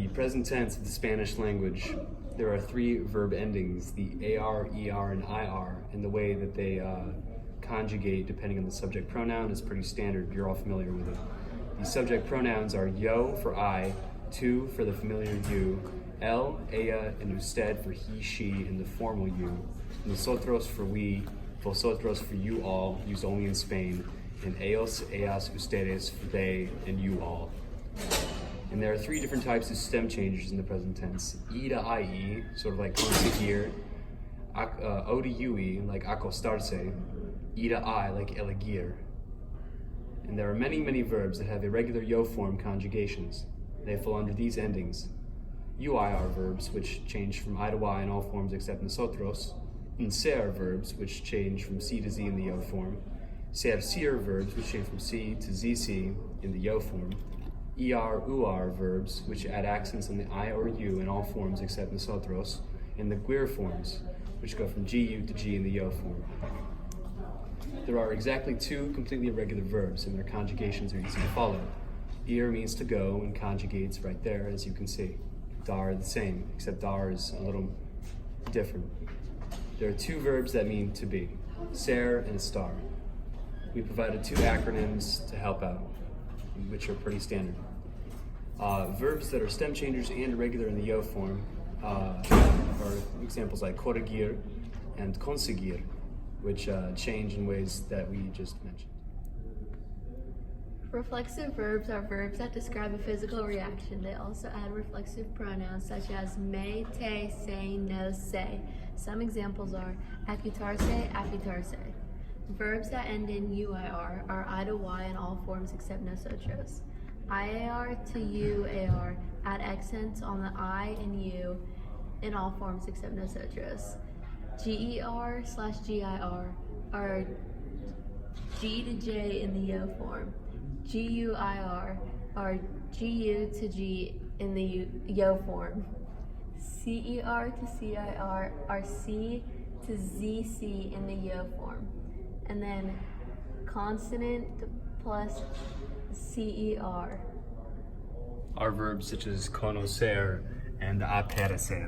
the present tense of the Spanish language, there are three verb endings, the AR, ER, and IR, and the way that they conjugate depending on the subject pronoun is pretty standard. You're all familiar with it. The subject pronouns are yo for I, tu for the familiar you, él, ella, and usted for he, she, and the formal you, nosotros for we, vosotros for you all, used only in Spain, and ellos, ellas, ustedes for they, and you all. And there are three different types of stem changes in the present tense. E to IE, sort of like conseguir, O to UE, like acostarse, E to I, like elegir. And there are many, many verbs that have irregular yo form conjugations. They fall under these endings. UIR verbs, which change from I to Y in all forms except nosotros, and ser verbs, which change from C to Z in the yo form, ser verbs, which change from C to ZC in the yo form, UR verbs, which add accents on the I or U in all forms except nosotros, and the guir forms, which go from GU to G in the yo form. There are exactly two completely irregular verbs, and their conjugations are easy to follow. Ir means to go and conjugates right there, as you can see. Dar the same, except dar is a little different. There are two verbs that mean to be, ser and star. We provided two acronyms to help out, which are pretty standard. Verbs that are stem changers and irregular in the yo form are examples like corregir and conseguir, which change in ways that we just mentioned. Reflexive verbs are verbs that describe a physical reaction. They also add reflexive pronouns such as me, te, se, no, se. Some examples are acutarse, afitarse. Verbs that end in UIR are I to Y in all forms except nosotros. IAR to UAR add accents on the I and U in all forms except nosotros. GER/GIR are G to J in the yo form. GUIR are GU to G in the yo form. CER to CIR are C to ZC in the yo form. And then consonant plus CER Are verbs such as conocer and aparecer.